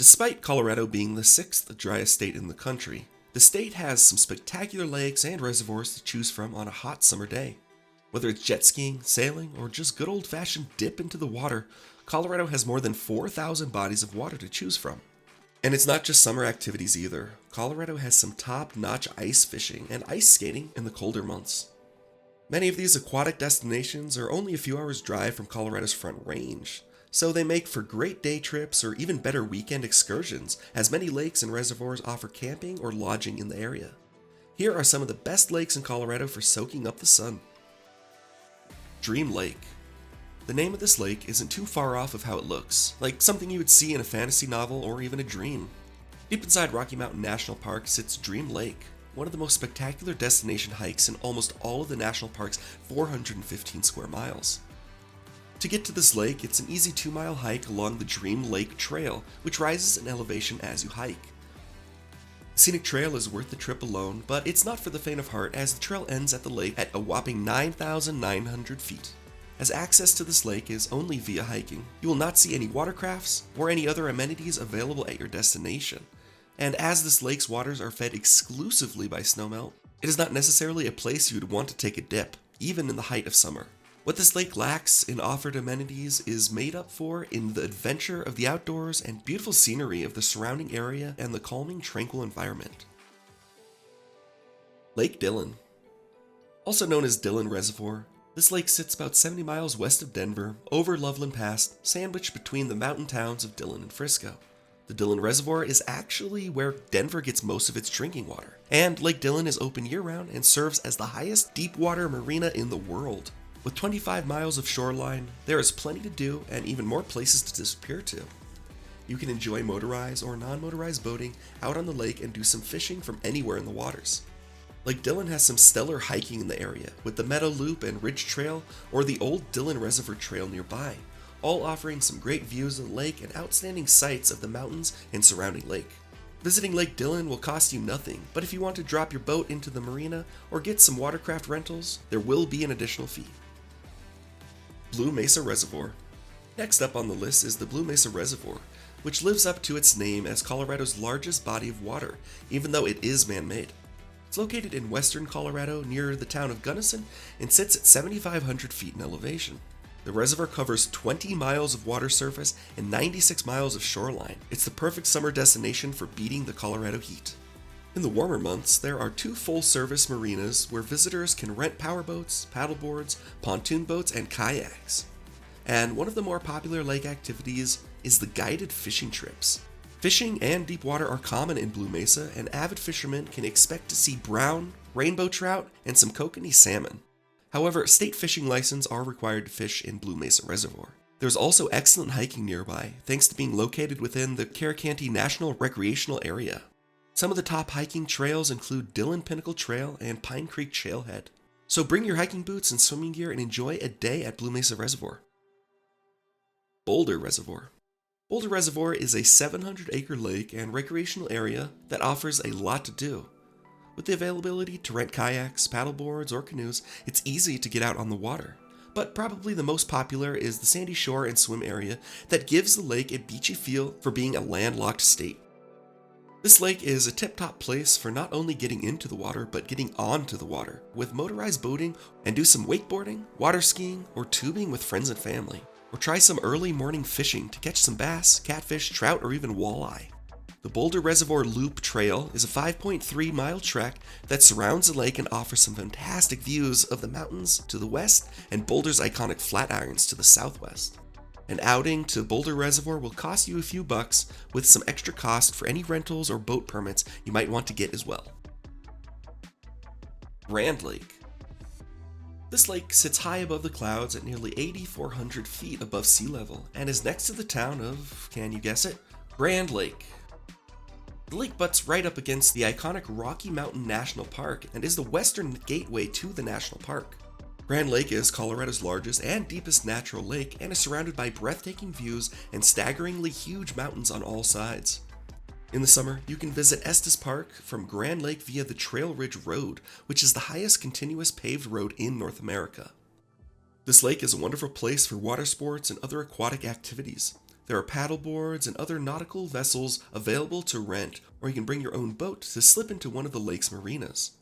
Despite Colorado being the sixth driest state in the country, the state has some spectacular lakes and reservoirs to choose from on a hot summer day. Whether it's jet skiing, sailing, or just good old-fashioned dip into the water, Colorado has more than 4,000 bodies of water to choose from. And it's not just summer activities either. Colorado has some top-notch ice fishing and ice skating in the colder months. Many of these aquatic destinations are only a few hours' drive from Colorado's Front Range, so they make for great day trips or even better weekend excursions, as many lakes and reservoirs offer camping or lodging in the area. Here are some of the best lakes in Colorado for soaking up the sun. Dream Lake. The name of this lake isn't too far off of how it looks, like something you would see in a fantasy novel or even a dream. Deep inside Rocky Mountain National Park sits Dream Lake, one of the most spectacular destination hikes in almost all of the national park's 415 square miles. To get to this lake, it's an easy 2-mile hike along the Dream Lake Trail, which rises in elevation as you hike. The scenic trail is worth the trip alone, but it's not for the faint of heart, as the trail ends at the lake at a whopping 9,900 feet. As access to this lake is only via hiking, you will not see any watercrafts or any other amenities available at your destination. And as this lake's waters are fed exclusively by snowmelt, it is not necessarily a place you would want to take a dip, even in the height of summer. What this lake lacks in offered amenities is made up for in the adventure of the outdoors and beautiful scenery of the surrounding area and the calming, tranquil environment. Lake Dillon. Also known as Dillon Reservoir, this lake sits about 70 miles west of Denver, over Loveland Pass, sandwiched between the mountain towns of Dillon and Frisco. The Dillon Reservoir is actually where Denver gets most of its drinking water, and Lake Dillon is open year-round and serves as the highest deep-water marina in the world. With 25 miles of shoreline, there is plenty to do and even more places to disappear to. You can enjoy motorized or non-motorized boating out on the lake and do some fishing from anywhere in the waters. Lake Dillon has some stellar hiking in the area, with the Meadow Loop and Ridge Trail or the Old Dillon Reservoir Trail nearby, all offering some great views of the lake and outstanding sights of the mountains and surrounding lake. Visiting Lake Dillon will cost you nothing, but if you want to drop your boat into the marina or get some watercraft rentals, there will be an additional fee. Blue Mesa Reservoir. Next up on the list is the Blue Mesa Reservoir, which lives up to its name as Colorado's largest body of water, even though it is man-made. It's located in western Colorado near the town of Gunnison and sits at 7,500 feet in elevation. The reservoir covers 20 miles of water surface and 96 miles of shoreline. It's the perfect summer destination for beating the Colorado heat. In the warmer months, there are 2 full-service marinas where visitors can rent powerboats, paddleboards, pontoon boats, and kayaks. And one of the more popular lake activities is the guided fishing trips. Fishing and deep water are common in Blue Mesa, and avid fishermen can expect to see brown, rainbow trout, and some kokanee salmon. However, state fishing licenses are required to fish in Blue Mesa Reservoir. There's also excellent hiking nearby, thanks to being located within the Carricanti National Recreational Area. Some of the top hiking trails include Dillon Pinnacle Trail and Pine Creek Trailhead. So bring your hiking boots and swimming gear and enjoy a day at Blue Mesa Reservoir. Boulder Reservoir. Boulder Reservoir is a 700-acre lake and recreational area that offers a lot to do. With the availability to rent kayaks, paddleboards, or canoes, it's easy to get out on the water. But probably the most popular is the sandy shore and swim area that gives the lake a beachy feel for being a landlocked state. This lake is a tip-top place for not only getting into the water, but getting onto the water, with motorized boating, and do some wakeboarding, water skiing, or tubing with friends and family. Or try some early morning fishing to catch some bass, catfish, trout, or even walleye. The Boulder Reservoir Loop Trail is a 5.3-mile trek that surrounds the lake and offers some fantastic views of the mountains to the west and Boulder's iconic Flatirons to the southwest. An outing to Boulder Reservoir will cost you a few bucks, with some extra cost for any rentals or boat permits you might want to get as well. Grand Lake. This lake sits high above the clouds at nearly 8,400 feet above sea level and is next to the town of, can you guess it, Grand Lake. The lake butts right up against the iconic Rocky Mountain National Park and is the western gateway to the national park. Grand Lake is Colorado's largest and deepest natural lake and is surrounded by breathtaking views and staggeringly huge mountains on all sides. In the summer, you can visit Estes Park from Grand Lake via the Trail Ridge Road, which is the highest continuous paved road in North America. This lake is a wonderful place for water sports and other aquatic activities. There are paddle boards and other nautical vessels available to rent, or you can bring your own boat to slip into one of the lake's marinas.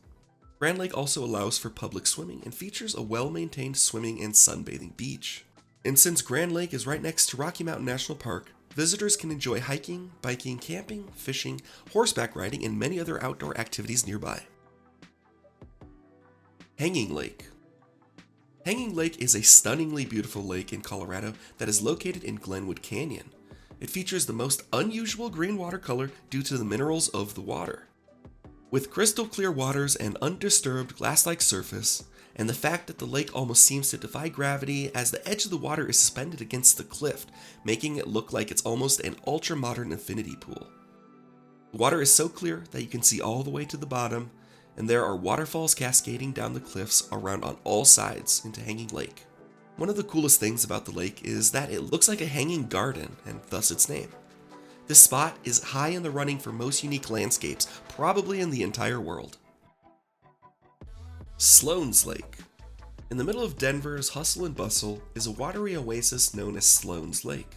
Grand Lake also allows for public swimming and features a well-maintained swimming and sunbathing beach. And since Grand Lake is right next to Rocky Mountain National Park, visitors can enjoy hiking, biking, camping, fishing, horseback riding, and many other outdoor activities nearby. Hanging Lake. Hanging Lake is a stunningly beautiful lake in Colorado that is located in Glenwood Canyon. It features the most unusual green water color due to the minerals of the water. With crystal clear waters and undisturbed glass-like surface, and the fact that the lake almost seems to defy gravity as the edge of the water is suspended against the cliff, making it look like it's almost an ultra-modern infinity pool. The water is so clear that you can see all the way to the bottom, and there are waterfalls cascading down the cliffs around on all sides into Hanging Lake. One of the coolest things about the lake is that it looks like a hanging garden, and thus its name. This spot is high in the running for most unique landscapes, probably in the entire world. Sloan's Lake. In the middle of Denver's hustle and bustle is a watery oasis known as Sloan's Lake.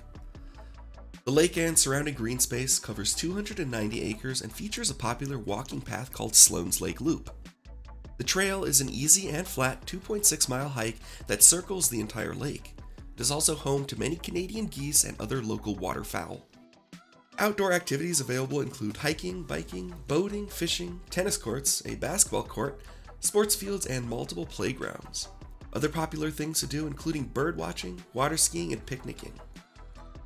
The lake and surrounding green space covers 290 acres and features a popular walking path called Sloan's Lake Loop. The trail is an easy and flat 2.6-mile hike that circles the entire lake. It is also home to many Canadian geese and other local waterfowl. Outdoor activities available include hiking, biking, boating, fishing, tennis courts, a basketball court, sports fields, and multiple playgrounds. Other popular things to do including bird watching, water skiing, and picnicking.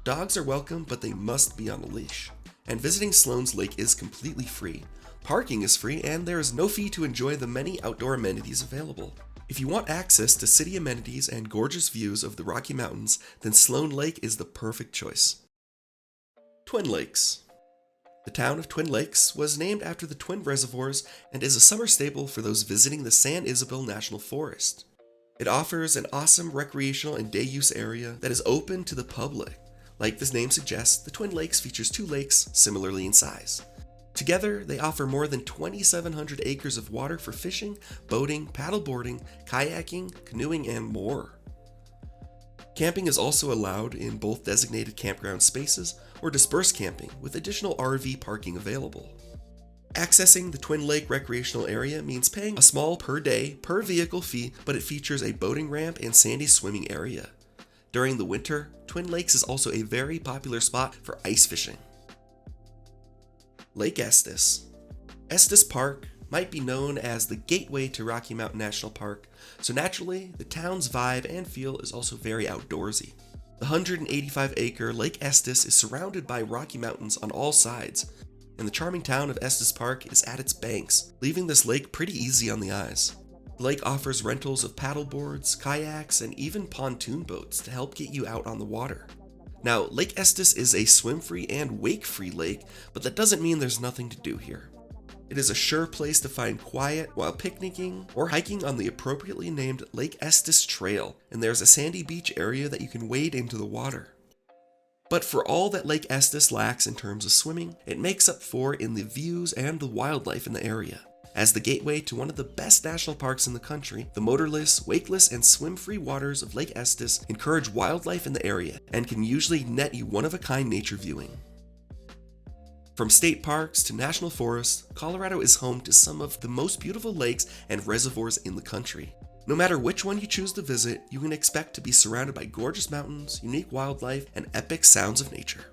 Dogs are welcome, but they must be on a leash. And visiting Sloan's Lake is completely free. Parking is free, and there is no fee to enjoy the many outdoor amenities available. If you want access to city amenities and gorgeous views of the Rocky Mountains, then Sloan Lake is the perfect choice. Twin Lakes. The town of Twin Lakes was named after the Twin Reservoirs and is a summer staple for those visiting the San Isabel National Forest. It offers an awesome recreational and day use area that is open to the public. Like the name suggests, the Twin Lakes features two lakes similarly in size. Together, they offer more than 2,700 acres of water for fishing, boating, paddleboarding, kayaking, canoeing, and more. Camping is also allowed in both designated campground spaces or dispersed camping with additional RV parking available. Accessing the Twin Lake recreational area means paying a small per day, per vehicle fee, but it features a boating ramp and sandy swimming area. During the winter, Twin Lakes is also a very popular spot for ice fishing. Lake Estes. Estes Park might be known as the gateway to Rocky Mountain National Park, so naturally, the town's vibe and feel is also very outdoorsy. The 185-acre Lake Estes is surrounded by Rocky Mountains on all sides, and the charming town of Estes Park is at its banks, leaving this lake pretty easy on the eyes. The lake offers rentals of paddle boards, kayaks, and even pontoon boats to help get you out on the water. Now, Lake Estes is a swim-free and wake-free lake, but that doesn't mean there's nothing to do here. It is a sure place to find quiet while picnicking or hiking on the appropriately named Lake Estes Trail, and there's a sandy beach area that you can wade into the water. But for all that Lake Estes lacks in terms of swimming, it makes up for in the views and the wildlife in the area. As the gateway to one of the best national parks in the country, the motorless, wakeless, and swim-free waters of Lake Estes encourage wildlife in the area and can usually net you one-of-a-kind nature viewing. From state parks to national forests, Colorado is home to some of the most beautiful lakes and reservoirs in the country. No matter which one you choose to visit, you can expect to be surrounded by gorgeous mountains, unique wildlife, and epic sounds of nature.